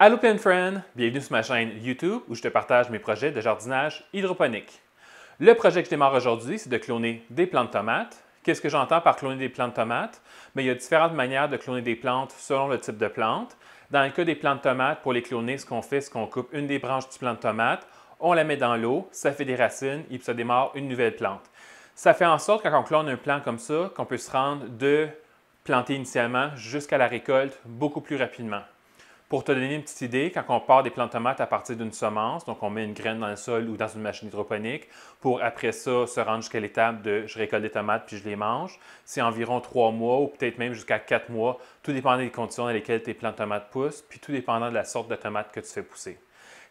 Allô plein friend, bienvenue sur ma chaîne YouTube où je te partage mes projets de jardinage hydroponique. Le projet que je démarre aujourd'hui, c'est de cloner des plantes de tomates. Qu'est-ce que j'entends par cloner des plantes de tomates? Bien, il y a différentes manières de cloner des plantes selon le type de plante. Dans le cas des plantes de tomates, pour les cloner, ce qu'on fait, c'est qu'on coupe une des branches du plant de tomate, on la met dans l'eau, ça fait des racines et puis ça démarre une nouvelle plante. Ça fait en sorte, quand on clone un plant comme ça, qu'on peut se rendre de planter initialement jusqu'à la récolte beaucoup plus rapidement. Pour te donner une petite idée, quand on part des plantes de tomates à partir d'une semence, donc on met une graine dans le sol ou dans une machine hydroponique, pour après ça se rendre jusqu'à l'étape de je récolte des tomates puis je les mange, c'est environ 3 mois ou peut-être même jusqu'à 4 mois, tout dépendant des conditions dans lesquelles tes plantes de tomates poussent, puis tout dépendant de la sorte de tomate que tu fais pousser.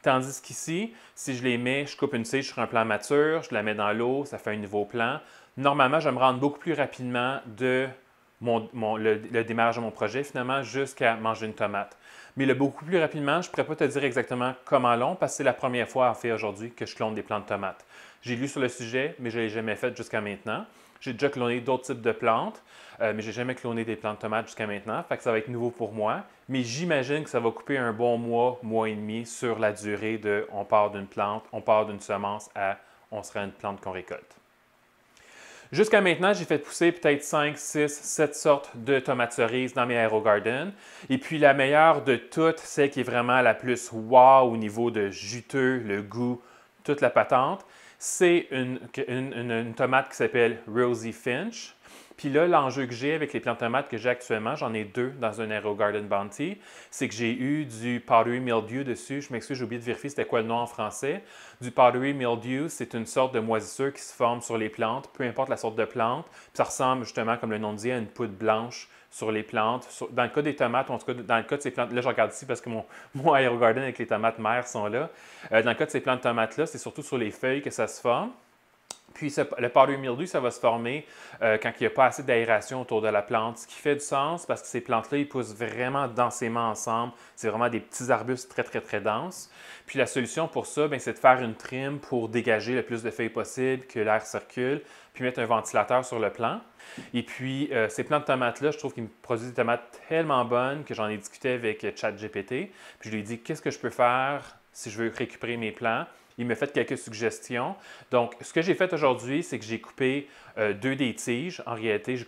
Tandis qu'ici, si je les mets, je coupe une tige sur un plant mature, je la mets dans l'eau, ça fait un nouveau plant. Normalement, je vais me rendre beaucoup plus rapidement de le démarrage de mon projet, finalement, jusqu'à manger une tomate. Mais beaucoup plus rapidement, je ne pourrais pas te dire exactement comment long, parce que c'est la première fois, en fait, aujourd'hui, que je clone des plantes de tomates. J'ai lu sur le sujet, mais je ne l'ai jamais fait jusqu'à maintenant. J'ai déjà cloné d'autres types de plantes, mais je n'ai jamais cloné des plantes de tomates jusqu'à maintenant, fait que ça va être nouveau pour moi. Mais j'imagine que ça va couper un bon mois, mois et demi sur la durée de on part d'une plante, on part d'une semence à on sera une plante qu'on récolte. Jusqu'à maintenant, j'ai fait pousser peut-être 5, 6, 7 sortes de tomates cerises dans mes AeroGarden. Et puis la meilleure de toutes, celle qui est vraiment la plus wow au niveau de juteux, le goût, toute la patente, c'est une tomate qui s'appelle Rosie Finch. Puis là, l'enjeu que j'ai avec les plantes de tomates que j'ai actuellement, j'en ai deux dans un AeroGarden Bounty, c'est que j'ai eu du powdery mildew dessus. Je m'excuse, j'ai oublié de vérifier c'était quoi le nom en français. Du powdery mildew, c'est une sorte de moisissure qui se forme sur les plantes, peu importe la sorte de plante. Puis ça ressemble justement, comme le nom dit, à une poudre blanche sur les plantes. Dans le cas des tomates, en tout cas dans le cas de ces plantes, là je regarde ici parce que mon AeroGarden avec les tomates mères sont là. Dans le cas de ces plantes de tomates-là, c'est surtout sur les feuilles que ça se forme. Puis le powdery mildew, ça va se former quand il n'y a pas assez d'aération autour de la plante, ce qui fait du sens parce que ces plantes-là, ils poussent vraiment densément ensemble. C'est vraiment des petits arbustes très, très, très denses. Puis la solution pour ça, c'est de faire une trim pour dégager le plus de feuilles possible, que l'air circule, puis mettre un ventilateur sur le plant. Et puis, ces plants de tomates-là, je trouve qu'ils me produisent des tomates tellement bonnes que j'en ai discuté avec ChatGPT. Puis je lui ai dit, qu'est-ce que je peux faire si je veux récupérer mes plants? Il m'a fait quelques suggestions. Donc, ce que j'ai fait aujourd'hui, c'est que j'ai coupé deux des tiges. En réalité, j'ai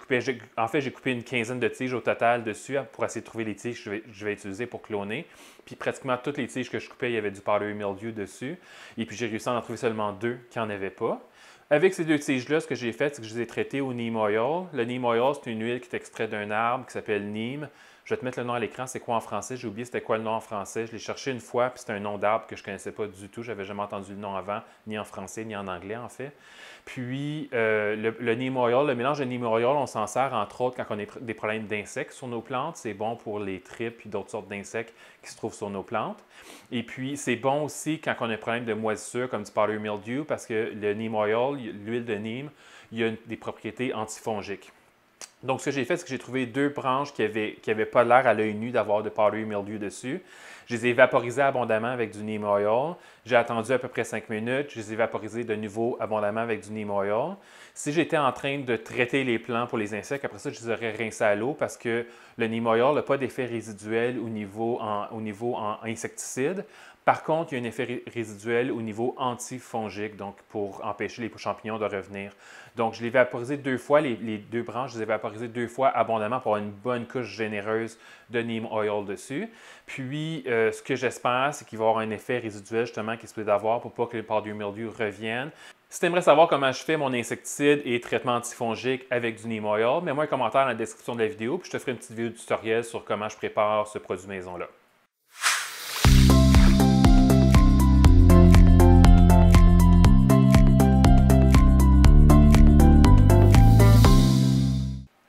coupé une quinzaine de tiges au total dessus pour essayer de trouver les tiges que je vais utiliser pour cloner. Puis pratiquement toutes les tiges que je coupais, il y avait du powdery mildew dessus. Et puis j'ai réussi à en trouver seulement deux qui n'en avaient pas. Avec ces deux tiges-là, ce que j'ai fait, c'est que je les ai traitées au neem oil. Le neem oil, c'est une huile qui est extraite d'un arbre qui s'appelle neem. Je vais te mettre le nom à l'écran. C'est quoi en français? J'ai oublié c'était quoi le nom en français. Je l'ai cherché une fois, puis c'était un nom d'arbre que je ne connaissais pas du tout. Je n'avais jamais entendu le nom avant, ni en français, ni en anglais, en fait. Puis, le neem oil, le mélange de neem oil, on s'en sert, entre autres, quand on a des problèmes d'insectes sur nos plantes. C'est bon pour les tripes et d'autres sortes d'insectes qui se trouvent sur nos plantes. Et puis, c'est bon aussi quand on a un problème de moisissure, comme du powdery mildew, parce que le neem oil, l'huile de neem, il y a des propriétés antifongiques. Donc, ce que j'ai fait, c'est que j'ai trouvé deux branches qui n'avaient pas l'air à l'œil nu d'avoir de powdery mildew dessus. Je les ai vaporisées abondamment avec du neem oil. J'ai attendu à peu près 5 minutes. Je les ai vaporisées de nouveau abondamment avec du neem oil. Si j'étais en train de traiter les plants pour les insectes, après ça, je les aurais rincés à l'eau parce que le neem oil n'a pas d'effet résiduel au niveau en insecticide. Par contre, il y a un effet résiduel au niveau antifongique, donc pour empêcher les champignons de revenir. Donc, je l'ai vaporisé deux fois, les deux branches, je les ai vaporisées deux fois abondamment pour avoir une bonne couche généreuse de neem oil dessus. Puis, ce que j'espère, c'est qu'il va y avoir un effet résiduel justement qui se peut d'avoir pour pas que le powdery mildew revienne. Si tu aimerais savoir comment je fais mon insecticide et traitement antifongique avec du neem oil, mets-moi un commentaire dans la description de la vidéo, puis je te ferai une petite vidéo tutoriel sur comment je prépare ce produit maison-là.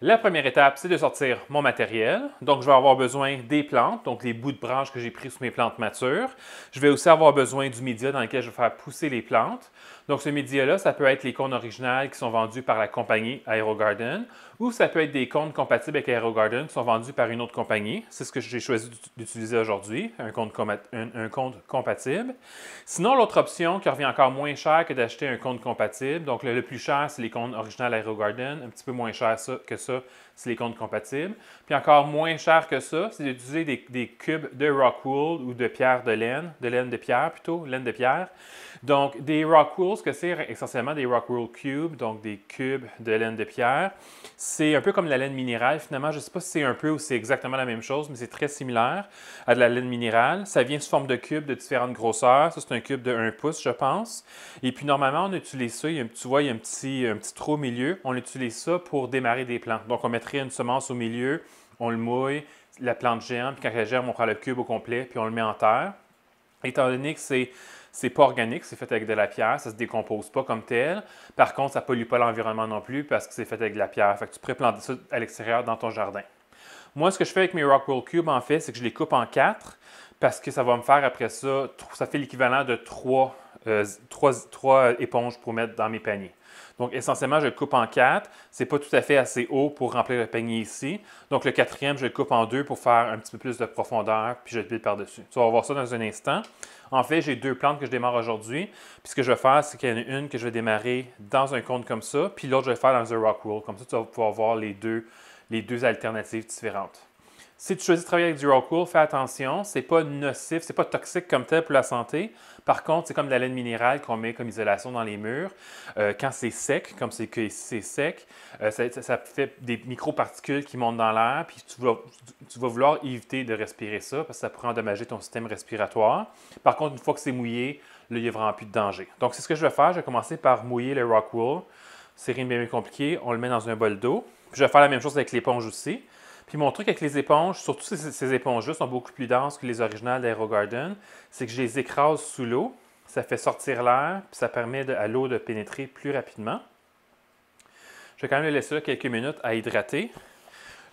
La première étape, c'est de sortir mon matériel. Donc, je vais avoir besoin des plantes, donc les bouts de branches que j'ai pris sur mes plantes matures. Je vais aussi avoir besoin du média dans lequel je vais faire pousser les plantes. Donc, ce média-là, ça peut être les cônes originales qui sont vendus par la compagnie AeroGarden ou ça peut être des cônes compatibles avec AeroGarden qui sont vendus par une autre compagnie. C'est ce que j'ai choisi d'utiliser aujourd'hui, un cône compatible. Sinon, l'autre option qui revient encore moins cher que d'acheter un cône compatible, donc le plus cher, c'est les cônes originales AeroGarden, un petit peu moins cher que ça, silicone compatible. Puis encore moins cher que ça, c'est d'utiliser des cubes de Rockwool ou de pierre de laine de pierre plutôt, laine de pierre. Donc, des Rockwool, ce que c'est essentiellement des Rockwool cubes, donc des cubes de laine de pierre. C'est un peu comme la laine minérale, finalement. Je ne sais pas si c'est un peu ou si c'est exactement la même chose, mais c'est très similaire à de la laine minérale. Ça vient sous forme de cubes de différentes grosseurs. Ça, c'est un cube de 1 pouce, je pense. Et puis, normalement, on utilise ça. Tu vois, il y a un petit trou au milieu. On utilise ça pour démarrer des plantes. Donc, on mettrait une semence au milieu, on le mouille, la plante germe, puis quand elle germe, on prend le cube au complet, puis on le met en terre. Étant donné que c'est pas organique, c'est fait avec de la pierre, ça se décompose pas comme tel. Par contre, ça pollue pas l'environnement non plus parce que c'est fait avec de la pierre. Fait que tu pourrais planter ça à l'extérieur dans ton jardin. Moi, ce que je fais avec mes Rockwool Cubes, en fait, c'est que je les coupe en 4 parce que ça va me faire après ça, ça fait l'équivalent de 3 éponges pour mettre dans mes paniers. Donc, essentiellement, je le coupe en 4. Ce n'est pas tout à fait assez haut pour remplir le panier ici. Donc, le quatrième, je le coupe en 2 pour faire un petit peu plus de profondeur, puis je le pile par-dessus. Tu vas voir ça dans un instant. En fait, j'ai 2 plantes que je démarre aujourd'hui. Puis ce que je vais faire, c'est qu'il y en a une que je vais démarrer dans un compte comme ça, puis l'autre, je vais faire dans un Rockwool. Comme ça, tu vas pouvoir voir les deux alternatives différentes. Si tu choisis de travailler avec du Rockwool, fais attention, c'est pas nocif, c'est pas toxique comme tel pour la santé. Par contre, c'est comme de la laine minérale qu'on met comme isolation dans les murs. Quand c'est sec, comme c'est que c'est sec, ça fait des microparticules qui montent dans l'air, puis tu vas vouloir éviter de respirer ça parce que ça pourrait endommager ton système respiratoire. Par contre, une fois que c'est mouillé, là, il n'y a vraiment plus de danger. Donc, c'est ce que je vais faire. Je vais commencer par mouiller le Rockwool. C'est rien de bien compliqué. On le met dans un bol d'eau. Puis je vais faire la même chose avec l'éponge aussi. Puis mon truc avec les éponges, surtout ces éponges-là sont beaucoup plus denses que les originales d'AeroGarden, c'est que je les écrase sous l'eau. Ça fait sortir l'air, puis ça permet à l'eau de pénétrer plus rapidement. Je vais quand même le laisser là quelques minutes à hydrater.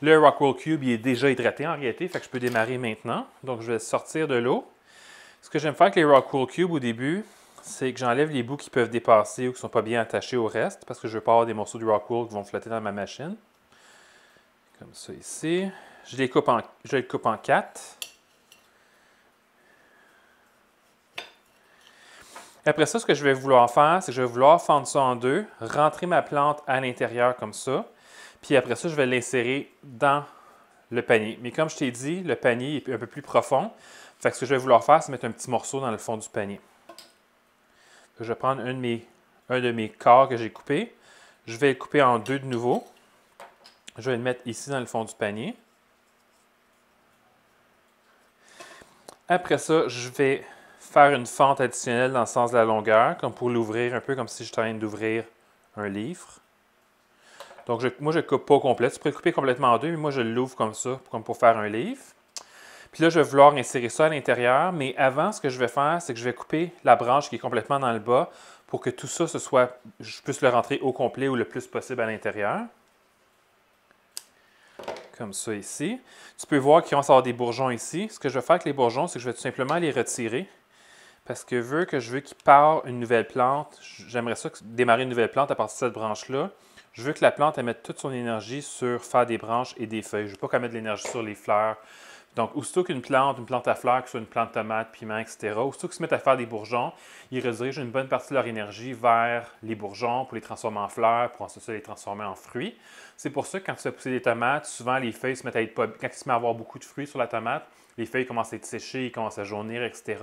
Le Rockwool Cube, il est déjà hydraté en réalité, fait que je peux démarrer maintenant. Donc, je vais sortir de l'eau. Ce que j'aime faire avec les Rockwool Cube au début, c'est que j'enlève les bouts qui peuvent dépasser ou qui ne sont pas bien attachés au reste, parce que je ne veux pas avoir des morceaux de Rockwool qui vont flotter dans ma machine. Comme ça ici. Je les coupe en 4. Après ça, ce que je vais vouloir faire, c'est que je vais vouloir fendre ça en 2, rentrer ma plante à l'intérieur comme ça. Puis après ça, je vais l'insérer dans le panier. Mais comme je t'ai dit, le panier est un peu plus profond. Fait que ce que je vais vouloir faire, c'est mettre un petit morceau dans le fond du panier. Je vais prendre un de mes corps que j'ai coupé. Je vais le couper en 2 de nouveau. Je vais le mettre ici dans le fond du panier. Après ça, je vais faire une fente additionnelle dans le sens de la longueur, comme pour l'ouvrir, un peu comme si j'étais en train d'ouvrir un livre. Donc, moi, je ne coupe pas au complet. Tu peux le couper complètement en 2, mais moi, je l'ouvre comme ça, comme pour faire un livre. Puis là, je vais vouloir insérer ça à l'intérieur, mais avant, ce que je vais faire, c'est que je vais couper la branche qui est complètement dans le bas pour que tout ça, je puisse le rentrer au complet ou le plus possible à l'intérieur. Comme ça ici. Tu peux voir qu'il commence à avoir des bourgeons ici. Ce que je vais faire avec les bourgeons, c'est que je vais tout simplement les retirer. Parce que je veux qu'il part une nouvelle plante. J'aimerais ça démarrer une nouvelle plante à partir de cette branche-là. Je veux que la plante elle mette toute son énergie sur faire des branches et des feuilles. Je ne veux pas qu'elle mette de l'énergie sur les fleurs. Donc, aussitôt qu'une plante à fleurs, que ce soit une plante tomate, piment, etc., aussitôt qu'ils se mettent à faire des bourgeons, ils redirigent une bonne partie de leur énergie vers les bourgeons pour les transformer en fleurs, pour ensuite les transformer en fruits. C'est pour ça que quand tu fais pousser des tomates, souvent les feuilles se mettent à être pas... Quand il se met à avoir beaucoup de fruits sur la tomate, les feuilles commencent à être séchées, ils commencent à jaunir, etc.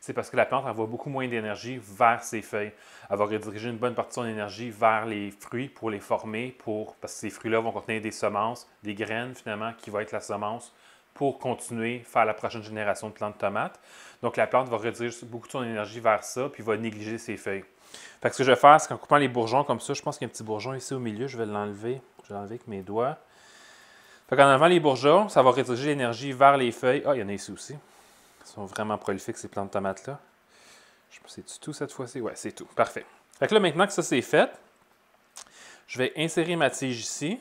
C'est parce que la plante envoie beaucoup moins d'énergie vers ses feuilles. Elle va rediriger une bonne partie de son énergie vers les fruits pour les former, parce que ces fruits-là vont contenir des semences, des graines finalement, qui vont être la semence pour continuer à faire la prochaine génération de plantes de tomates. Donc, la plante va rediriger beaucoup de son énergie vers ça, puis va négliger ses feuilles. Fait que ce que je vais faire, c'est qu'en coupant les bourgeons comme ça, je pense qu'il y a un petit bourgeon ici au milieu, je vais l'enlever. Je vais l'enlever avec mes doigts. Fait qu'en enlevant les bourgeons, ça va rediriger l'énergie vers les feuilles. Ah, il y en a ici aussi. Ils sont vraiment prolifiques, ces plantes de tomates-là. Je sais pas si c'est tout cette fois-ci. Ouais, c'est tout. Parfait. Fait que là, maintenant que ça c'est fait, je vais insérer ma tige ici.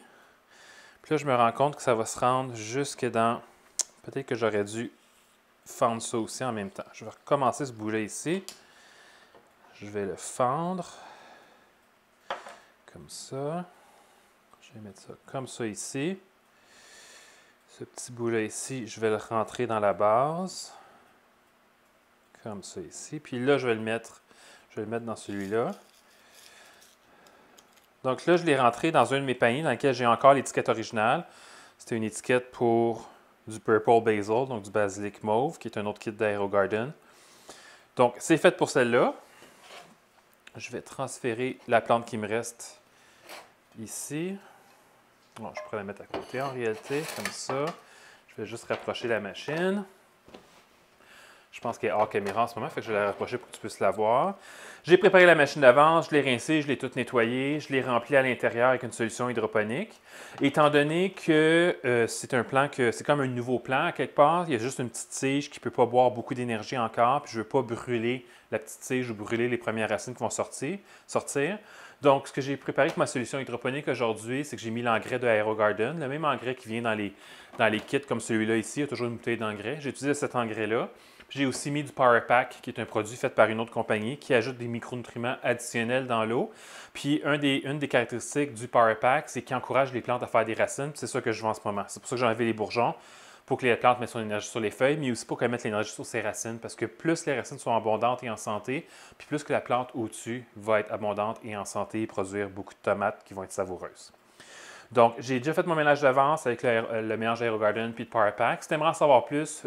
Puis là, je me rends compte que ça va se rendre jusque dans... Peut-être que j'aurais dû fendre ça aussi en même temps. Je vais recommencer ce bout-là ici. Je vais le fendre. Comme ça. Je vais mettre ça comme ça ici. Ce petit bout-là ici, je vais le rentrer dans la base. Comme ça ici. Puis là, je vais le mettre dans celui-là. Donc là, je l'ai rentré dans un de mes paniers dans lequel j'ai encore l'étiquette originale. C'était une étiquette pour du Purple Basil, donc du basilic mauve, qui est un autre kit d'AeroGarden. Donc, c'est fait pour celle-là. Je vais transférer la plante qui me reste ici. Bon, je pourrais la mettre à côté en réalité, comme ça. Je vais juste rapprocher la machine. Je pense qu'elle est hors caméra en ce moment, fait que je vais la rapprocher pour que tu puisses la voir. J'ai préparé la machine d'avance, je l'ai rincée, je l'ai toute nettoyée, je l'ai remplie à l'intérieur avec une solution hydroponique. Étant donné que c'est un plant que c'est comme un nouveau plant à quelque part, il y a juste une petite tige qui ne peut pas boire beaucoup d'énergie encore, puis je ne veux pas brûler la petite tige ou brûler les premières racines qui vont sortir. Donc, ce que j'ai préparé pour ma solution hydroponique aujourd'hui, c'est que j'ai mis l'engrais de AeroGarden, le même engrais qui vient dans les kits comme celui-là ici, il y a toujours une bouteille d'engrais. J'ai utilisé cet engrais-là. J'ai aussi mis du Power Pack, qui est un produit fait par une autre compagnie qui ajoute des micronutriments additionnels dans l'eau. Puis, une des caractéristiques du Power Pack, c'est qu'il encourage les plantes à faire des racines. C'est ça que je vends en ce moment. C'est pour ça que j'ai enlevé les bourgeons, pour que les plantes mettent son énergie sur les feuilles, mais aussi pour qu'elles mettent l'énergie sur ses racines. Parce que plus les racines sont abondantes et en santé, puis plus que la plante au-dessus va être abondante et en santé et produire beaucoup de tomates qui vont être savoureuses. Donc, j'ai déjà fait mon ménage d'avance avec le mélange AeroGarden puis de Power Pack. Si tu aimerais en savoir plus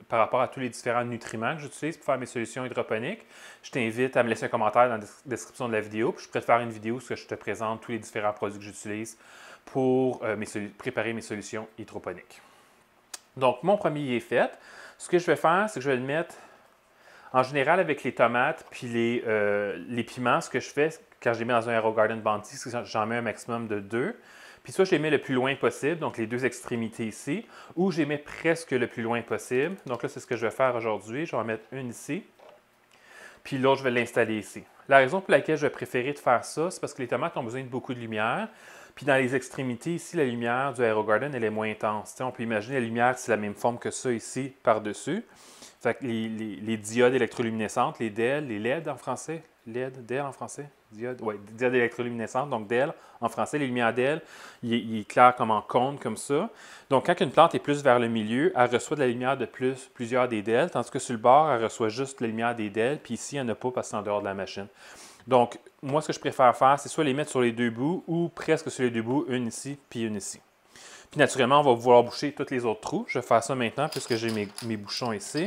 par rapport à tous les différents nutriments que j'utilise pour faire mes solutions hydroponiques, je t'invite à me laisser un commentaire dans la description de la vidéo. Puis je pourrais te faire une vidéo où je te présente tous les différents produits que j'utilise pour préparer mes solutions hydroponiques. Donc, mon premier est fait. Ce que je vais faire, c'est que je vais le mettre en général avec les tomates puis les piments. Ce que je fais quand je les mets dans un AeroGarden Bounty, c'est que j'en mets un maximum de 2. Puis soit je les mets le plus loin possible, donc les deux extrémités ici, ou je les mets presque le plus loin possible. Donc là, c'est ce que je vais faire aujourd'hui. Je vais en mettre une ici, puis l'autre, je vais l'installer ici. La raison pour laquelle je vais préférer de faire ça, c'est parce que les tomates ont besoin de beaucoup de lumière. Puis dans les extrémités ici, la lumière du AeroGarden, elle est moins intense. T'sais, on peut imaginer la lumière, c'est la même forme que ça ici, par-dessus. Fait que les diodes électroluminescentes, les DEL, les LED en français, LED, DEL en français, diode, oui, diodes électroluminescentes, donc DEL en français, les lumières DEL, il est clair comme en cône, comme ça. Donc, quand une plante est plus vers le milieu, elle reçoit de la lumière de plusieurs des DEL, tandis que sur le bord, elle reçoit juste la lumière des DEL, puis ici, il n'y en a pas parce que c'est en dehors de la machine. Donc, moi, ce que je préfère faire, c'est soit les mettre sur les deux bouts ou presque sur les deux bouts, une ici, puis une ici. Puis naturellement, on va vouloir boucher tous les autres trous. Je vais faire ça maintenant puisque j'ai mes bouchons ici.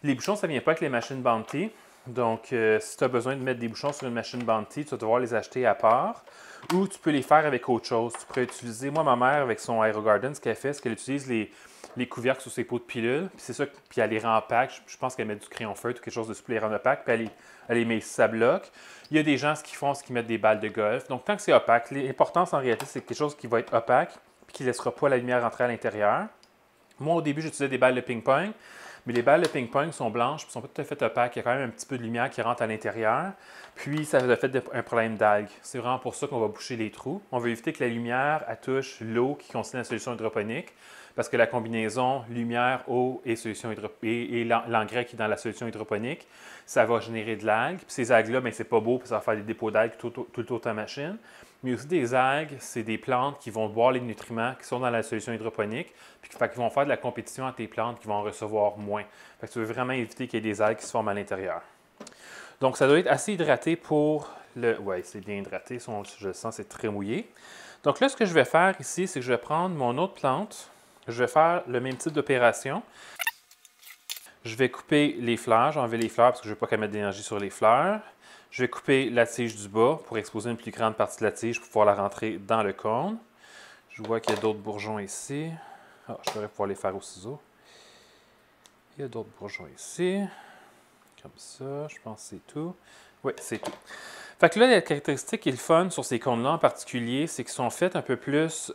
Les bouchons, ça ne vient pas avec les machines Bounty. Donc, si tu as besoin de mettre des bouchons sur une machine Bounty, tu vas devoir les acheter à part. Ou tu peux les faire avec autre chose. Tu pourrais utiliser, moi, ma mère, avec son AeroGarden, ce qu'elle fait, c'est qu'elle utilise les couvercles sur ses pots de pilules. Puis c'est ça, puis elle les rend opaques. Je pense qu'elle met du crayon feutre ou quelque chose de pour les rendre opaques. Puis elle les met ici, ça bloque. Il y a des gens, ce qu'ils font, c'est qu'ils mettent des balles de golf. Donc, tant que c'est opaque, l'important en réalité, c'est quelque chose qui va être opaque puis qui ne laissera pas la lumière rentrer à l'intérieur. Moi, au début, j'utilisais des balles de ping-pong, mais les balles de ping-pong sont blanches et ne sont pas tout à fait opaques. Il y a quand même un petit peu de lumière qui rentre à l'intérieur. Puis, ça a fait un problème d'algues. C'est vraiment pour ça qu'on va boucher les trous. On veut éviter que la lumière touche l'eau qui contient la solution hydroponique, parce que la combinaison lumière, eau et l'engrais qui est dans la solution hydroponique, ça va générer de l'algue. Puis ces algues-là, bien, c'est pas beau, puis ça va faire des dépôts d'algues tout le tour de ta machine. Mais aussi des algues, c'est des plantes qui vont boire les nutriments qui sont dans la solution hydroponique, puis qui vont faire de la compétition à tes plantes qui vont en recevoir moins. Fait que tu veux vraiment éviter qu'il y ait des algues qui se forment à l'intérieur. Donc, ça doit être assez hydraté pour le... Oui, c'est bien hydraté, je le sens, c'est très mouillé. Donc là, ce que je vais faire ici, c'est que je vais prendre mon autre plante. Je vais faire le même type d'opération. Je vais couper les fleurs. J'ai enlevé les fleurs parce que je ne veux pas qu'elle mette d'énergie sur les fleurs. Je vais couper la tige du bas pour exposer une plus grande partie de la tige pour pouvoir la rentrer dans le cône. Je vois qu'il y a d'autres bourgeons ici. Ah, je devrais pouvoir les faire au ciseau. Il y a d'autres bourgeons ici. Comme ça, je pense que c'est tout. Oui, c'est tout. Fait que là, la caractéristique qui est le fun sur ces cônes-là en particulier, c'est qu'ils sont faits un peu plus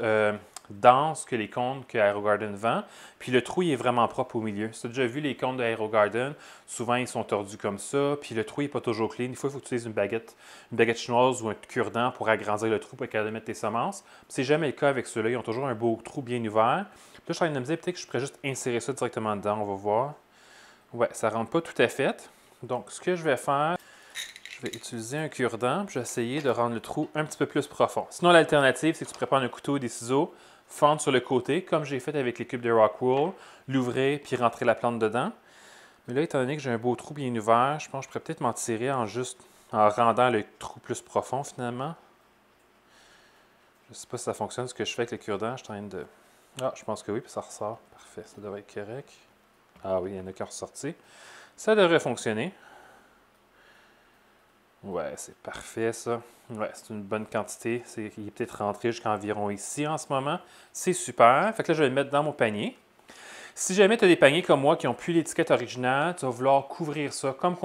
denses que les cônes que AeroGarden vend. Puis le trou, il est vraiment propre au milieu. Si tu as déjà vu les cônes de AeroGarden, souvent ils sont tordus comme ça. Puis le trou n'est pas toujours clean. Des fois, il faut utiliser une baguette chinoise ou un cure-dent pour agrandir le trou pour être capable de mettre tes semences. C'est jamais le cas avec ceux-là. Ils ont toujours un beau trou bien ouvert. Là, je suis en train de me dire peut-être que je pourrais juste insérer ça directement dedans. On va voir. Ouais, ça ne rentre pas tout à fait. Donc, ce que je vais faire, je vais utiliser un cure-dent, puis je vais essayer de rendre le trou un petit peu plus profond. Sinon, l'alternative, c'est que tu pourrais prendre un couteau et des ciseaux, fendre sur le côté, comme j'ai fait avec les cubes de Rockwool, l'ouvrir, puis rentrer la plante dedans. Mais là, étant donné que j'ai un beau trou bien ouvert, je pense que je pourrais peut-être m'en tirer en rendant le trou plus profond, finalement. Je ne sais pas si ça fonctionne ce que je fais avec le cure-dent. Je suis en train de... Ah, je pense que oui, puis ça ressort. Parfait, ça devrait être correct. Ah oui, il y en a qui ont ressorti. Ça devrait fonctionner. Ouais, c'est parfait ça. Ouais, c'est une bonne quantité. Il est peut-être rentré jusqu'à environ ici en ce moment. C'est super. Fait que là, je vais le mettre dans mon panier. Si jamais tu as des paniers comme moi qui n'ont plus l'étiquette originale, tu vas vouloir couvrir ça comme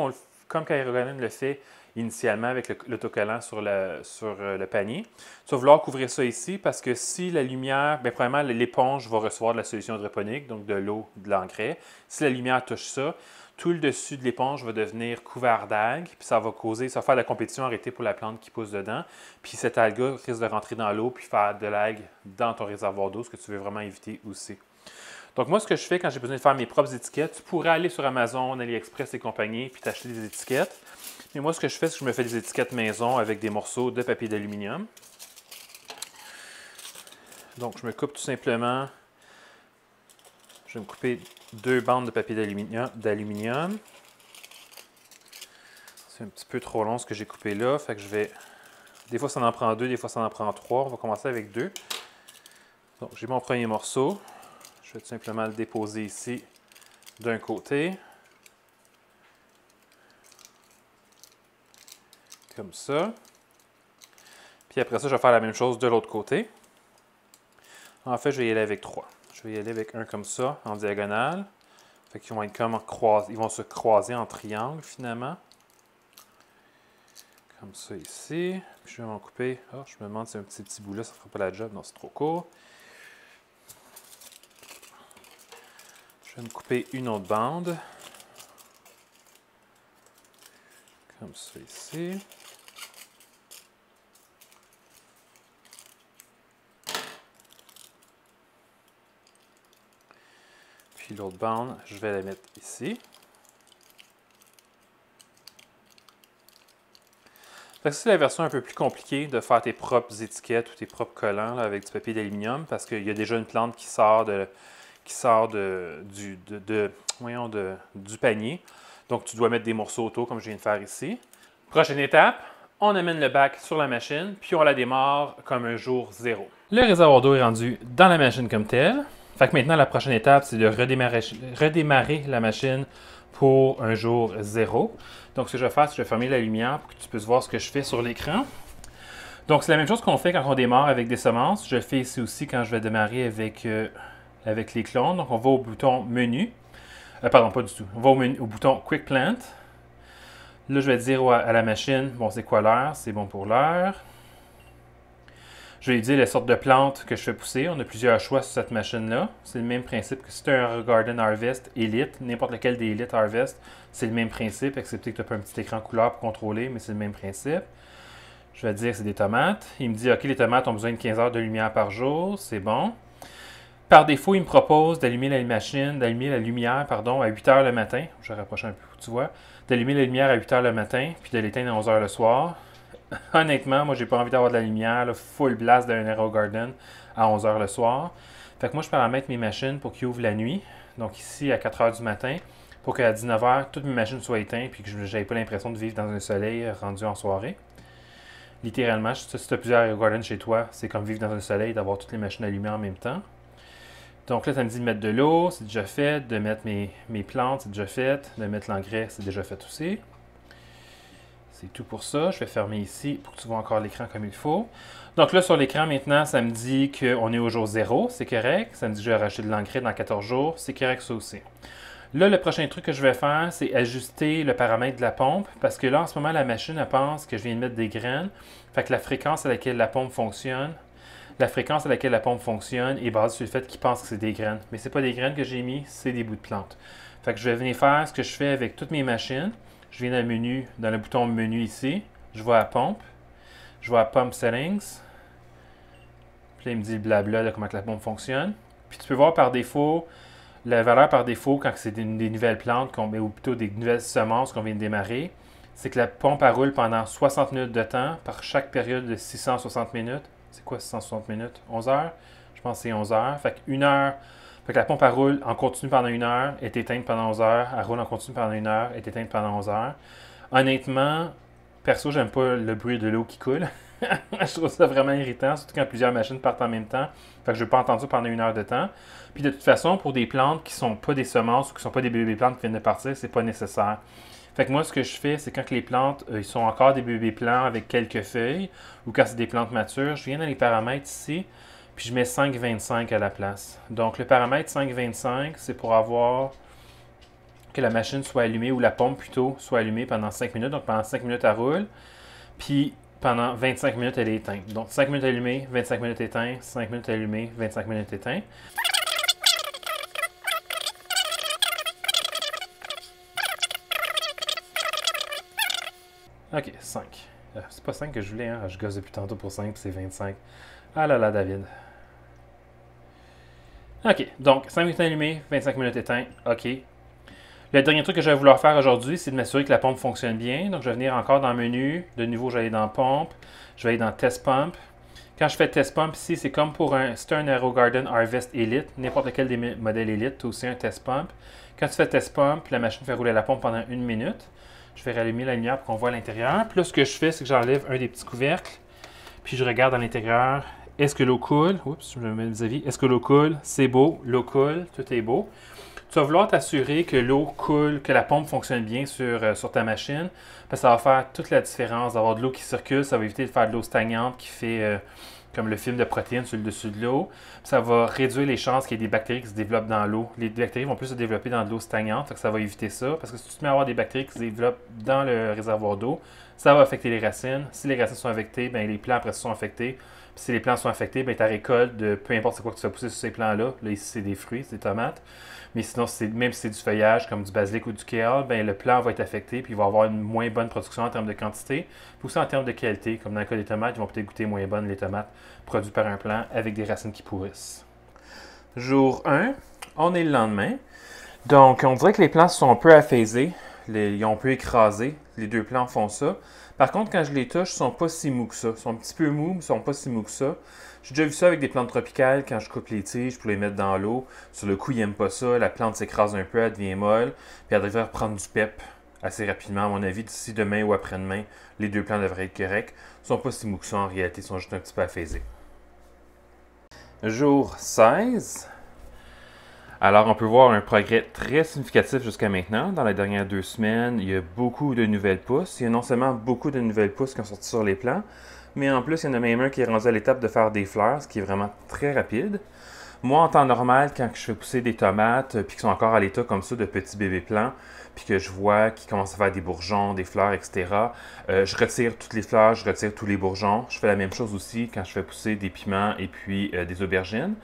qu'Aerogarden le fait initialement avec l'autocollant sur le panier. Tu vas vouloir couvrir ça ici parce que si la lumière, bien premièrement, l'éponge va recevoir de la solution hydroponique, donc de l'eau, de l'engrais. Si la lumière touche ça, tout le dessus de l'éponge va devenir couvert d'algues, puis ça va faire de la compétition arrêtée pour la plante qui pousse dedans. Puis cette algue risque de rentrer dans l'eau puis faire de l'algue dans ton réservoir d'eau, ce que tu veux vraiment éviter aussi. Donc, moi, ce que je fais quand j'ai besoin de faire mes propres étiquettes, tu pourrais aller sur Amazon, AliExpress et compagnie, puis t'acheter des étiquettes. Mais moi, ce que je fais, c'est que je me fais des étiquettes maison avec des morceaux de papier d'aluminium. Donc, je me coupe tout simplement. Je vais me couper 2 bandes de papier d'aluminium. C'est un petit peu trop long ce que j'ai coupé là, fait que je vais... Des fois, ça en prend 2, des fois, ça en prend 3. On va commencer avec 2. Donc, j'ai mon premier morceau. Je vais tout simplement le déposer ici d'un côté. Comme ça. Puis après ça, je vais faire la même chose de l'autre côté. En fait, je vais y aller avec 3. Je vais y aller avec un comme ça, en diagonale. Fait qu'ils vont être comme ils vont se croiser en triangle finalement. Comme ça ici. Puis je vais m'en couper. Oh, je me demande si un petit bout là, ça ne fera pas la job. Non, c'est trop court. Je vais me couper une autre bande. Comme ça ici. Puis l'autre bande, je vais la mettre ici. C'est la version un peu plus compliquée de faire tes propres étiquettes ou tes propres collants là, avec du papier d'aluminium parce qu'il y a déjà une plante qui sort du panier. Donc, tu dois mettre des morceaux autour comme je viens de faire ici. Prochaine étape, on amène le bac sur la machine puis on la démarre comme un jour 0. Le réservoir d'eau est rendu dans la machine comme tel. Fait que maintenant, la prochaine étape, c'est de redémarrer la machine pour un jour 0. Donc, ce que je vais faire, c'est que je vais fermer la lumière pour que tu puisses voir ce que je fais sur l'écran. Donc, c'est la même chose qu'on fait quand on démarre avec des semences. Je le fais ici aussi quand je vais démarrer avec les clones. Donc, on va au bouton Menu. Pardon, pas du tout. On va au bouton Quick Plant. Là, je vais dire à la machine, bon, c'est quoi l'heure? C'est bon pour l'heure. Je vais lui dire la sorte de plante que je fais pousser. On a plusieurs choix sur cette machine-là. C'est le même principe que si tu as un Garden Harvest Elite, n'importe lequel des Elite Harvest, c'est le même principe, excepté que tu n'as pas un petit écran couleur pour contrôler, mais c'est le même principe. Je vais dire que c'est des tomates. Il me dit, OK, les tomates ont besoin de 15 heures de lumière par jour. C'est bon. Par défaut, il me propose d'allumer la lumière à 8 heures le matin. Je vais rapprocher un peu, tu vois. D'allumer la lumière à 8 heures le matin, puis de l'éteindre à 11 heures le soir. Honnêtement, moi, j'ai pas envie d'avoir de la lumière, là, full blast d'un AeroGarden à 11 h le soir. Fait que moi, je paramètre mes machines pour qu'ils ouvrent la nuit. Donc ici, à 4 h du matin, pour qu'à 19 h, toutes mes machines soient éteintes puis que je n'aie pas l'impression de vivre dans un soleil rendu en soirée. Littéralement, si tu as plusieurs AeroGarden chez toi, c'est comme vivre dans un soleil, d'avoir toutes les machines allumées en même temps. Donc là, ça me dit de mettre de l'eau, c'est déjà fait. De mettre mes plantes, c'est déjà fait. De mettre l'engrais, c'est déjà fait aussi. C'est tout pour ça. Je vais fermer ici pour que tu vois encore l'écran comme il faut. Donc là, sur l'écran, maintenant, ça me dit qu'on est au jour 0. C'est correct. Ça me dit que je vais rajouter de l'engrais dans 14 jours. C'est correct, ça aussi. Là, le prochain truc que je vais faire, c'est ajuster le paramètre de la pompe. Parce que là, en ce moment, la machine, elle pense que je viens de mettre des graines. Fait que la fréquence à laquelle la pompe fonctionne, est basée sur le fait qu'il pense que c'est des graines. Mais ce n'est pas des graines que j'ai mis, c'est des bouts de plantes. Fait que je vais venir faire ce que je fais avec toutes mes machines. Je viens dans le bouton menu ici. Je vais à pompe. Je vais à Pump Settings. Puis là, il me dit le blabla de comment la pompe fonctionne. Puis tu peux voir par défaut, la valeur par défaut quand c'est des nouvelles plantes, ou plutôt des nouvelles semences qu'on vient de démarrer, c'est que la pompe elle roule pendant 60 minutes de temps par chaque période de 660 minutes. C'est quoi 660 minutes? 11 heures? Je pense que c'est 11 heures. Fait que 1 heure. Fait que la pompe elle roule en continu pendant 1 heure, est éteinte pendant 11 heures. Elle roule en continu pendant 1 heure, est éteinte pendant 11 heures. Honnêtement, perso, j'aime pas le bruit de l'eau qui coule. Je trouve ça vraiment irritant, surtout quand plusieurs machines partent en même temps. Fait que je ne veux pas entendre ça pendant 1 heure de temps. Puis de toute façon, pour des plantes qui ne sont pas des semences ou qui ne sont pas des bébés plantes qui viennent de partir, c'est pas nécessaire. Fait que moi, ce que je fais, c'est quand les plantes, ils sont encore des bébés plants avec quelques feuilles, ou quand c'est des plantes matures, je viens dans les paramètres ici, puis je mets 5,25 à la place. Donc le paramètre 5,25, c'est pour avoir que la machine soit allumée, ou la pompe plutôt, soit allumée pendant 5 minutes. Donc pendant 5 minutes, elle roule. Puis pendant 25 minutes, elle est éteinte. Donc 5 minutes allumées, 25 minutes éteint, 5 minutes allumées, 25 minutes éteint. OK, 5. C'est pas 5 que je voulais, hein? Je gosse depuis tantôt pour 5, puis c'est 25. Ah là là, David. OK, donc 5 minutes allumées, 25 minutes éteint. OK. Le dernier truc que je vais vouloir faire aujourd'hui, c'est de m'assurer que la pompe fonctionne bien. Donc, je vais venir encore dans le menu. De nouveau, je vais aller dans Pompe. Je vais aller dans Test Pump. Quand je fais Test Pump ici, c'est comme pour un Stern AeroGarden Harvest Elite. N'importe quel des modèles Elite, tu as aussi un Test Pump. Quand tu fais Test Pump, la machine fait rouler la pompe pendant 1 minute. Je vais rallumer la lumière pour qu'on voit à l'intérieur. Puis là, ce que je fais, c'est que j'enlève un des petits couvercles. Puis je regarde à l'intérieur. Est-ce que l'eau coule? Oups, je me mets vis-à-vis. Est-ce que l'eau coule? C'est beau. L'eau coule. Tout est beau. Tu vas vouloir t'assurer que l'eau coule, que la pompe fonctionne bien sur ta machine, parce que ça va faire toute la différence d'avoir de l'eau qui circule. Ça va éviter de faire de l'eau stagnante qui fait comme le film de protéines sur le dessus de l'eau. Ça va réduire les chances qu'il y ait des bactéries qui se développent dans l'eau. Les bactéries vont plus se développer dans de l'eau stagnante, donc ça va éviter ça. Parce que si tu te mets à avoir des bactéries qui se développent dans le réservoir d'eau, ça va affecter les racines. Si les racines sont affectées, bien, les plants après sont affectés. Puis si les plants sont affectés, bien, ta récolte de peu importe c'est quoi que tu vas pousser sur ces plants-là, là ici c'est des fruits, c'est des tomates, mais sinon même si c'est du feuillage comme du basilic ou du kale, bien, le plant va être affecté puis il va avoir une moins bonne production en termes de quantité, puis aussi en termes de qualité, comme dans le cas des tomates, ils vont peut-être goûter moins bonnes les tomates produites par un plant avec des racines qui pourrissent. Jour 1, on est le lendemain. Donc, on dirait que les plants sont un peu aphaisés, ils ont un peu écrasé. Les deux plants font ça. Par contre, quand je les touche, ils ne sont pas si mous que ça. Ils sont un petit peu mous, mais ils ne sont pas si mous que ça. J'ai déjà vu ça avec des plantes tropicales quand je coupe les tiges pour les mettre dans l'eau. Sur le coup, ils n'aiment pas ça. La plante s'écrase un peu, elle devient molle. Puis elle devrait reprendre du pep assez rapidement. À mon avis, d'ici demain ou après-demain, les deux plants devraient être corrects. Ils ne sont pas si mous que ça en réalité. Ils sont juste un petit peu aphaisés. Jour 16. Alors, on peut voir un progrès très significatif jusqu'à maintenant. Dans les dernières 2 semaines, il y a beaucoup de nouvelles pousses. Il y a non seulement beaucoup de nouvelles pousses qui ont sorti sur les plants, mais en plus, il y en a même un qui est rendu à l'étape de faire des fleurs, ce qui est vraiment très rapide. Moi, en temps normal, quand je fais pousser des tomates, puis qui sont encore à l'état comme ça de petits bébés plants, puis que je vois qu'ils commencent à faire des bourgeons, des fleurs, etc., je retire toutes les fleurs, je retire tous les bourgeons. Je fais la même chose aussi quand je fais pousser des piments et puis des aubergines.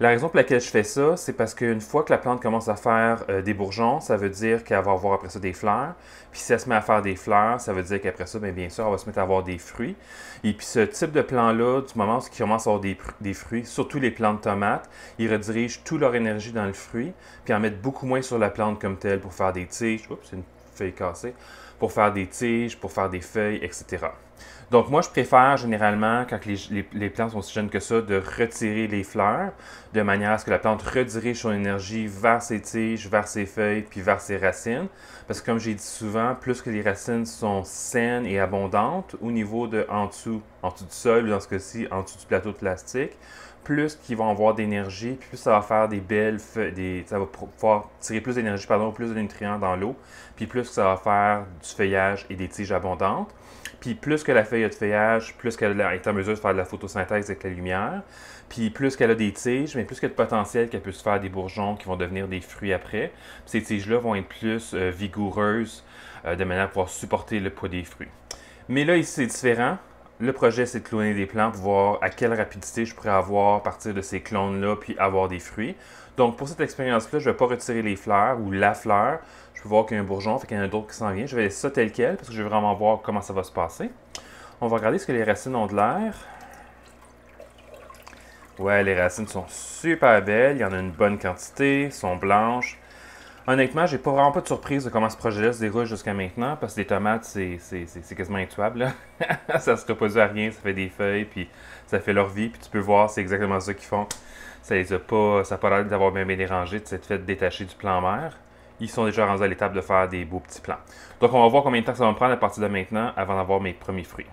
La raison pour laquelle je fais ça, c'est parce qu'une fois que la plante commence à faire des bourgeons, ça veut dire qu'elle va avoir après ça des fleurs. Puis si elle se met à faire des fleurs, ça veut dire qu'après ça, bien sûr, elle va se mettre à avoir des fruits. Et puis ce type de plant-là, du moment où ils commencent à avoir des fruits, surtout les plants de tomates, ils redirigent toute leur énergie dans le fruit, puis en mettent beaucoup moins sur la plante comme telle pour faire des tiges. Oups, c'est une feuille cassée. Pour faire des tiges, pour faire des feuilles, etc. Donc, moi, je préfère généralement, quand les plantes sont aussi jeunes que ça, de retirer les fleurs de manière à ce que la plante redirige son énergie vers ses tiges, vers ses feuilles, puis vers ses racines. Parce que, comme j'ai dit souvent, plus que les racines sont saines et abondantes au niveau de en dessous du sol, ou dans ce cas-ci, en dessous du plateau de plastique, plus qu'ils vont avoir d'énergie, puis plus ça va faire des belles feuilles, ça va pouvoir tirer plus d'énergie, plus de nutriments dans l'eau, puis plus que ça va faire du feuillage et des tiges abondantes. Puis plus que la feuille a de feuillage, plus qu'elle est en mesure de faire de la photosynthèse avec la lumière. Puis plus qu'elle a des tiges, mais plus qu'elle a de potentiel qu'elle peut se faire des bourgeons qui vont devenir des fruits après. Puis ces tiges-là vont être plus vigoureuses de manière à pouvoir supporter le poids des fruits. Mais là, ici, c'est différent. Le projet, c'est de cloner des plants pour voir à quelle rapidité je pourrais avoir à partir de ces clones-là, puis avoir des fruits. Donc, pour cette expérience-là, je ne vais pas retirer les fleurs ou la fleur. Je peux voir qu'il y a un bourgeon, fait qu'il y en a d'autres qui s'en viennent. Je vais laisser ça tel quel parce que je veux vraiment voir comment ça va se passer. On va regarder ce que les racines ont de l'air. Ouais, les racines sont super belles. Il y en a une bonne quantité, sont blanches. Honnêtement, j'ai vraiment pas de surprise de comment ce projet-là se déroule jusqu'à maintenant, parce que les tomates, c'est quasiment intuable, là. Ça se reproduit à rien, ça fait des feuilles, puis ça fait leur vie, puis tu peux voir, c'est exactement ça qu'ils font. Ça n'a pas l'air d'avoir bien dérangé de cette fait détaché du plan mère. Ils sont déjà rendus à l'étape de faire des beaux petits plants. Donc, on va voir combien de temps ça va me prendre à partir de maintenant avant d'avoir mes premiers fruits.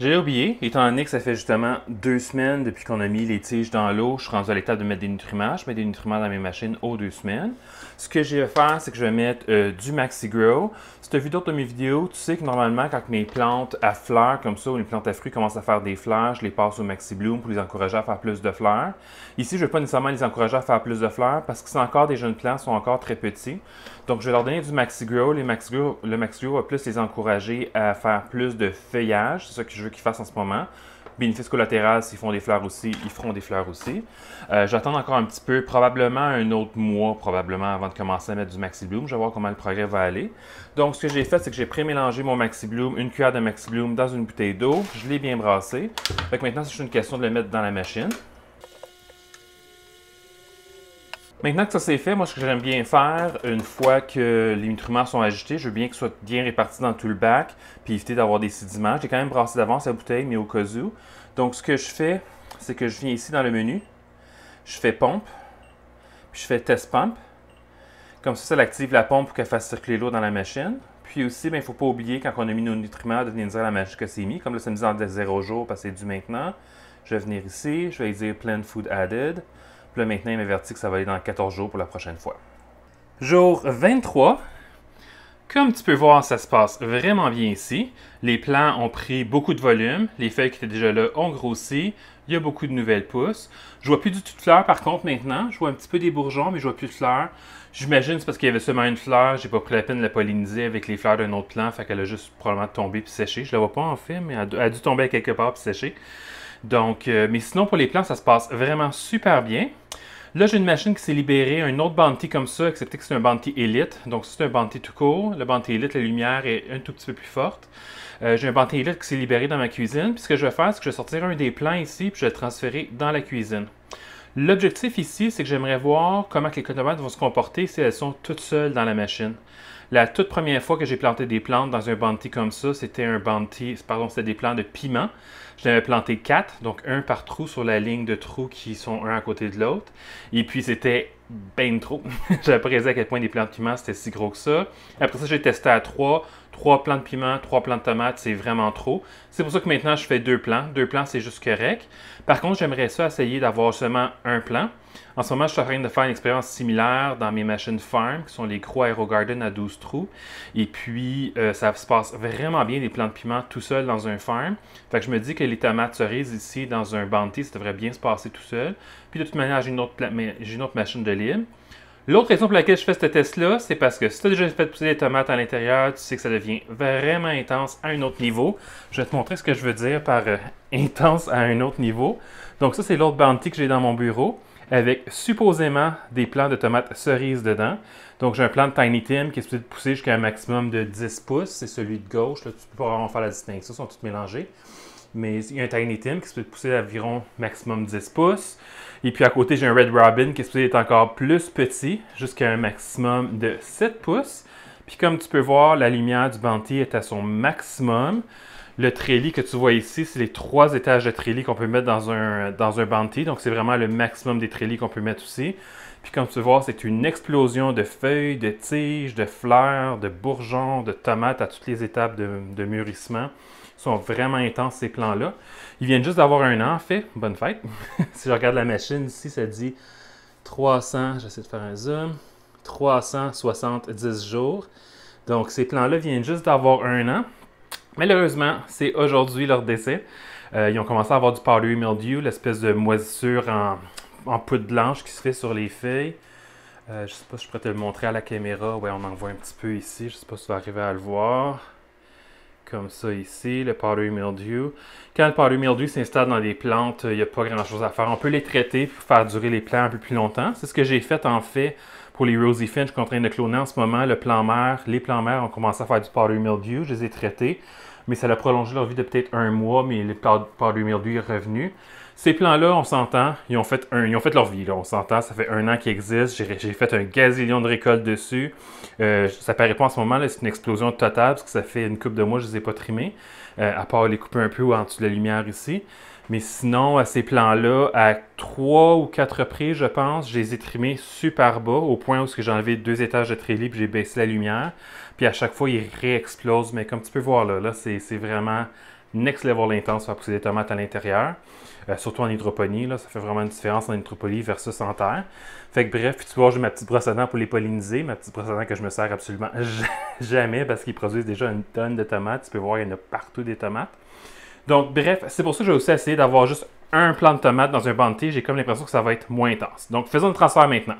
J'ai oublié, étant donné que ça fait justement 2 semaines depuis qu'on a mis les tiges dans l'eau, je suis rendu à l'étape de mettre des nutriments. Je mets des nutriments dans mes machines aux 2 semaines. Ce que je vais faire, c'est que je vais mettre du Maxi-Grow. Si tu as vu d'autres de mes vidéos, tu sais que normalement, quand mes plantes à fleurs comme ça, ou les plantes à fruits commencent à faire des fleurs, je les passe au Maxi-Bloom pour les encourager à faire plus de fleurs. Ici, je ne vais pas nécessairement les encourager à faire plus de fleurs parce que c'est encore des jeunes plants, sont encore très petits. Donc, je vais leur donner du Maxi-Grow. Le Maxi-Grow va plus les encourager à faire plus de feuillage. C'est ça que je veux qu'ils fassent en ce moment. Bénéfice collatéral, s'ils font des fleurs aussi, ils feront des fleurs aussi. J'attends encore un petit peu, probablement un autre mois, avant de commencer à mettre du Maxi Bloom. Je vais voir comment le progrès va aller. Donc, ce que j'ai fait, c'est que j'ai pré-mélangé mon Maxi Bloom, une cuillère de Maxi Bloom dans une bouteille d'eau. Je l'ai bien brassé. Fait que maintenant, c'est juste une question de le mettre dans la machine. Maintenant que ça c'est fait, moi ce que j'aime bien faire, une fois que les nutriments sont agités, je veux bien qu'ils soient bien répartis dans tout le bac, puis éviter d'avoir des sédiments. J'ai quand même brassé d'avance la bouteille, mais au cas où. Donc ce que je fais, c'est que je viens ici dans le menu, je fais pompe, puis je fais test pump. Comme ça active la pompe pour qu'elle fasse circuler l'eau dans la machine. Puis aussi, il ne faut pas oublier quand on a mis nos nutriments de venir dire à la machine que c'est mis. Comme là, ça me dit en 0 jours parce que c'est dû maintenant. Je vais venir ici, je vais dire Plant Food Added. Puis là, maintenant, il m'avertit que ça va aller dans 14 jours pour la prochaine fois. Jour 23. Comme tu peux voir, ça se passe vraiment bien ici. Les plants ont pris beaucoup de volume. Les feuilles qui étaient déjà là ont grossi. Il y a beaucoup de nouvelles pousses. Je vois plus du tout de fleurs par contre maintenant. Je vois un petit peu des bourgeons, mais je vois plus de fleurs. J'imagine que c'est parce qu'il y avait seulement une fleur. J'ai pas pris la peine de la polliniser avec les fleurs d'un autre plant. Fait qu'elle a juste probablement tombé puis séché. Je la vois pas en fait, mais elle a dû tomber à quelque part puis sécher. Donc, mais sinon pour les plants, ça se passe vraiment super bien. Là, j'ai une machine qui s'est libérée, un autre Bounty comme ça, excepté que c'est un Bounty Elite. Donc, c'est un Bounty tout court. Le Bounty Elite, la lumière est un tout petit peu plus forte. J'ai un Bounty Elite qui s'est libéré dans ma cuisine. Puis ce que je vais faire, c'est que je vais sortir un des plants ici, puis je vais le transférer dans la cuisine. L'objectif ici, c'est que j'aimerais voir comment les tomates vont se comporter si elles sont toutes seules dans la machine. La toute première fois que j'ai planté des plantes dans un Bounty comme ça, c'était c'était des plants de piment. J'en avais planté 4, donc un par trou sur la ligne de trous qui sont un à côté de l'autre. Et puis c'était ben trop. J'avais pas réalisé à quel point des plants de piment c'était si gros que ça. Après ça, j'ai testé à 3. 3 plants de piment, 3 plants de tomates, c'est vraiment trop. C'est pour ça que maintenant je fais 2 plants. 2 plants, c'est juste correct. Par contre, j'aimerais ça essayer d'avoir seulement un plant. En ce moment, je suis en train de faire une expérience similaire dans mes machines farm, qui sont les gros AeroGarden à 12 trous. Et puis, ça se passe vraiment bien, les plants de piment tout seul dans un farm. Fait que je me dis que les tomates cerises ici, dans un Bounty, ça devrait bien se passer tout seul. Puis de toute manière, j'ai une autre machine de libre. L'autre raison pour laquelle je fais ce test-là, c'est parce que si tu as déjà fait pousser des tomates à l'intérieur, tu sais que ça devient vraiment intense à un autre niveau. Je vais te montrer ce que je veux dire par intense à un autre niveau. Donc ça, c'est l'autre Bounty que j'ai dans mon bureau, avec supposément des plants de tomates cerises dedans. Donc j'ai un plant de Tiny Tim qui est supposé pousser jusqu'à un maximum de 10 pouces. C'est celui de gauche, là, tu peux pas vraiment faire la distinction, ils sont tous mélangés. Mais il y a un Tiny Tim qui se peut pousser à environ maximum 10 pouces. Et puis à côté, j'ai un Red Robin qui est supposé être encore plus petit, jusqu'à un maximum de 7 pouces. Puis comme tu peux voir, la lumière du Bounty est à son maximum. Le treillis que tu vois ici, c'est les 3 étages de treillis qu'on peut mettre dans un Bounty. Donc c'est vraiment le maximum des treillis qu'on peut mettre aussi. Puis comme tu peux voir, c'est une explosion de feuilles, de tiges, de fleurs, de bourgeons, de tomates à toutes les étapes de mûrissement. Ils sont vraiment intenses, ces plants-là. Ils viennent juste d'avoir un an, en fait. Bonne fête. Si je regarde la machine ici, ça dit 300, j'essaie de faire un zoom, 370 jours. Donc, ces plants-là viennent juste d'avoir un an. Malheureusement, c'est aujourd'hui leur décès. Ils ont commencé à avoir du powdery mildew, l'espèce de moisissure en poudre blanche qui se fait sur les feuilles. Je ne sais pas si je pourrais te le montrer à la caméra. Ouais, on en voit un petit peu ici. Je ne sais pas si tu vas arriver à le voir. Comme ça ici, le powdery mildew. Quand le powdery mildew s'installe dans des plantes, il n'y a pas grand-chose à faire. On peut les traiter pour faire durer les plants un peu plus longtemps. C'est ce que j'ai fait en fait pour les Rosy Finch qu'on est en train de cloner en ce moment. Les plants mères ont commencé à faire du powdery mildew. Je les ai traités, mais ça a prolongé leur vie de peut-être un mois, mais le powdery mildew est revenu. Ces plants-là, on s'entend, ils ont fait leur vie. Là, on s'entend, ça fait un an qu'ils existent. J'ai fait un gazillion de récoltes dessus. Ça paraît pas en ce moment, c'est une explosion totale parce que ça fait une couple de mois que je ne les ai pas trimés. À part les couper un peu en dessous de la lumière ici. Mais sinon, ces plants-là, à 3 ou 4 reprises, je pense, je les ai trimés super bas, au point où j'ai enlevé 2 étages de treillis puis j'ai baissé la lumière. Puis à chaque fois, ils réexplosent. Mais comme tu peux voir là c'est vraiment next level intense faire pousser des tomates à l'intérieur. Surtout en hydroponie, là, ça fait vraiment une différence en hydroponie versus en terre. Fait que bref, puis tu vois, j'ai ma petite brosse à dents pour les polliniser, ma petite brosse à dents que je me sers absolument jamais parce qu'ils produisent déjà une tonne de tomates. Tu peux voir, il y en a partout des tomates. Donc bref, c'est pour ça que j'ai aussi essayé d'avoir juste un plant de tomates dans un bounty. J'ai comme l'impression que ça va être moins intense. Donc faisons le transfert maintenant.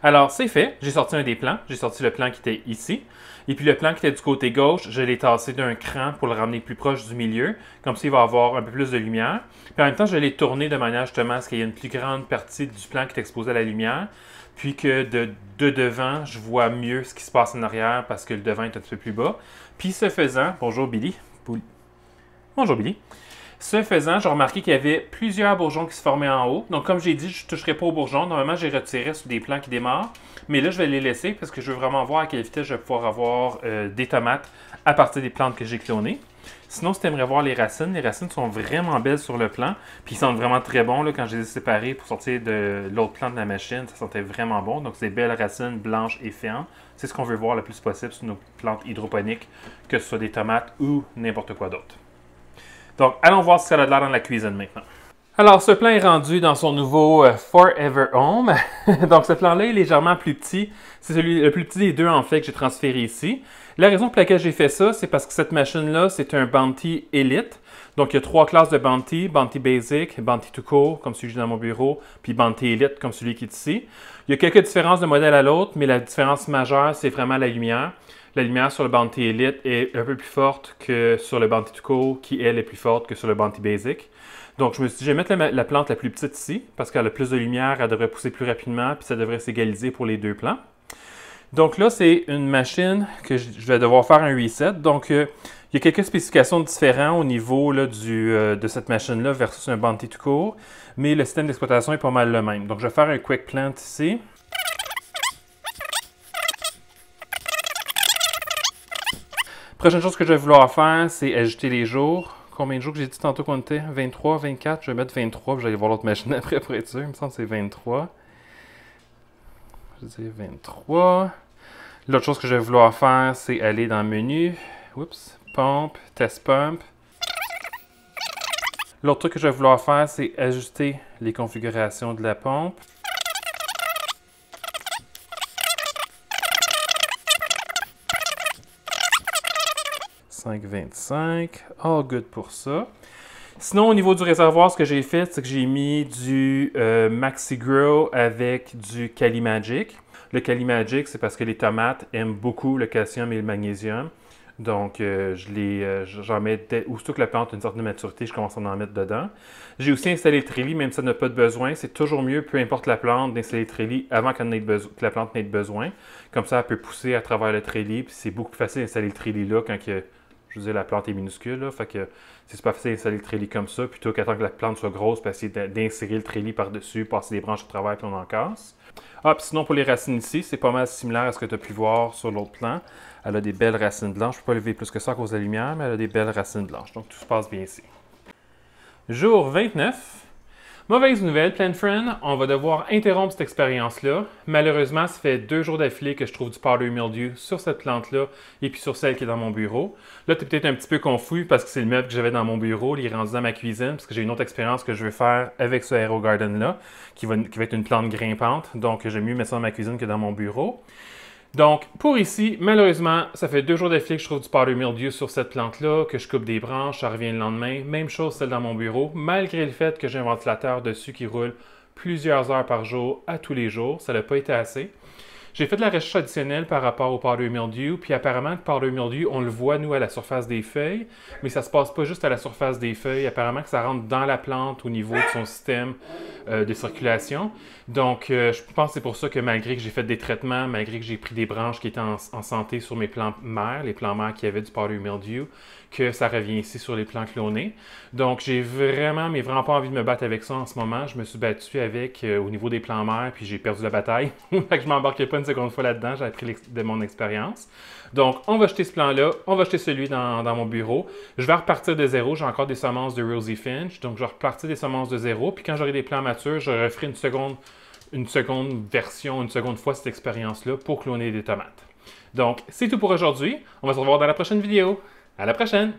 Alors, c'est fait. J'ai sorti un des plans. J'ai sorti le plan qui était ici. Et puis le plan qui était du côté gauche, je l'ai tassé d'un cran pour le ramener plus proche du milieu. Comme ça, il va avoir un peu plus de lumière. Puis en même temps, je l'ai tourné de manière justement à ce qu'il y ait une plus grande partie du plan qui est exposée à la lumière. Puis que de devant, je vois mieux ce qui se passe en arrière parce que le devant est un petit peu plus bas. Puis ce faisant, bonjour Billy. Bonjour Billy. Ce faisant, j'ai remarqué qu'il y avait plusieurs bourgeons qui se formaient en haut. Donc, comme j'ai dit, je ne toucherai pas aux bourgeons. Normalement, j'ai retiré sur des plants qui démarrent. Mais là, je vais les laisser parce que je veux vraiment voir à quelle vitesse je vais pouvoir avoir des tomates à partir des plantes que j'ai clonées. Sinon, si tu aimerais voir les racines sont vraiment belles sur le plant. Puis, ils sentent vraiment très bons là, quand je les ai séparés pour sortir de l'autre plant de la machine. Ça sentait vraiment bon. Donc, c'est des belles racines blanches et fermes. C'est ce qu'on veut voir le plus possible sur nos plantes hydroponiques, que ce soit des tomates ou n'importe quoi d'autre. Donc, allons voir ce que ça a l'air dans la cuisine maintenant. Alors, ce plan est rendu dans son nouveau Forever Home. Donc, ce plan-là est légèrement plus petit. C'est celui le plus petit des deux, en fait, que j'ai transféré ici. La raison pour laquelle j'ai fait ça, c'est parce que cette machine-là, c'est un Bounty Elite. Donc, il y a 3 classes de Bounty. Bounty Basic, Bounty To Cool, comme celui que j'ai dans mon bureau, puis Bounty Elite, comme celui qui est ici. Il y a quelques différences de modèle à l'autre, mais la différence majeure, c'est vraiment la lumière. La lumière sur le Bounty Elite est un peu plus forte que sur le Bounty To Cool, qui, elle, est plus forte que sur le Bounty Basic. Donc, je me suis dit, je vais mettre la plante la plus petite ici, parce qu'elle a plus de lumière, elle devrait pousser plus rapidement, puis ça devrait s'égaliser pour les deux plants. Donc là, c'est une machine que je vais devoir faire un reset. Donc, il y a quelques spécifications différentes au niveau là, de cette machine-là versus un Bounty To Cool, mais le système d'exploitation est pas mal le même. Donc, je vais faire un Quick Plant ici. Prochaine chose que je vais vouloir faire, c'est ajouter les jours. Combien de jours que j'ai dit tantôt qu'on était? 23, 24. Je vais mettre 23, puis je vais aller voir l'autre machine après pour être sûr. Il me semble que c'est 23. Je vais dire 23. L'autre chose que je vais vouloir faire, c'est aller dans le menu. Oups. Pump, Test Pump. L'autre truc que je vais vouloir faire, c'est ajuster les configurations de la pompe. « 5,25 ». All good pour ça. Sinon, au niveau du réservoir, ce que j'ai fait, c'est que j'ai mis du Maxi Grow avec du Kali Magic. Le Kali Magic, c'est parce que les tomates aiment beaucoup le calcium et le magnésium. Donc, j'en mets, aussitôt que la plante a une certaine maturité, je commence à en mettre dedans. J'ai aussi installé le trélie, même si ça n'a pas de besoin. C'est toujours mieux, peu importe la plante, d'installer le trélie avant que la plante n'ait besoin. Comme ça, elle peut pousser à travers le trélie. Puis c'est beaucoup plus facile d'installer le trélie là quand je veux dire, la plante est minuscule. Là, fait que c'est super facile d'installer le trélie comme ça, plutôt qu'attendre que la plante soit grosse, puis essayer d'insérer le trélie par-dessus, passer des branches à travers, puis on en casse. Ah, puis sinon, pour les racines ici, c'est pas mal similaire à ce que tu as pu voir sur l'autre plan. Elle a des belles racines blanches. Je ne peux pas lever plus que ça à cause de la lumière, mais elle a des belles racines blanches. Donc, tout se passe bien ici. Jour 29. Mauvaise nouvelle, Plant Friend, on va devoir interrompre cette expérience-là. Malheureusement, ça fait 2 jours d'affilée que je trouve du powdery mildew sur cette plante-là et puis sur celle qui est dans mon bureau. Là, tu es peut-être un petit peu confus parce que c'est le meuble que j'avais dans mon bureau. Il est rendu dans ma cuisine parce que j'ai une autre expérience que je veux faire avec ce AeroGarden-là qui va être une plante grimpante. Donc, j'aime mieux mettre ça dans ma cuisine que dans mon bureau. Donc, pour ici, malheureusement, ça fait 2 jours d'affilée que je trouve du powdery mildew sur cette plante-là, que je coupe des branches, ça revient le lendemain. Même chose, celle dans mon bureau, malgré le fait que j'ai un ventilateur dessus qui roule plusieurs heures par jour, à tous les jours. Ça n'a pas été assez. J'ai fait de la recherche additionnelle par rapport au powdery mildew, puis apparemment, le powdery mildew, on le voit, nous, à la surface des feuilles, mais ça se passe pas juste à la surface des feuilles. Apparemment que ça rentre dans la plante au niveau de son système de circulation. Donc, je pense que c'est pour ça que malgré que j'ai fait des traitements, malgré que j'ai pris des branches qui étaient en santé sur mes plants mères, les plants mères qui avaient du powdery mildew, que ça revient ici sur les plants clonés. Donc, j'ai vraiment, mais vraiment pas envie de me battre avec ça en ce moment. Je me suis battu avec au niveau des plants mères, puis j'ai perdu la bataille. Fait que je m'embarquais pas une seconde fois là-dedans, j'ai appris de mon expérience. Donc, on va jeter ce plan-là, on va jeter celui dans mon bureau. Je vais repartir de zéro, j'ai encore des semences de Rosy Finch, donc je vais repartir des semences de zéro, puis quand j'aurai des plants matures, je referai une seconde version, une seconde fois cette expérience-là pour cloner des tomates. Donc, c'est tout pour aujourd'hui. On va se revoir dans la prochaine vidéo. À la prochaine!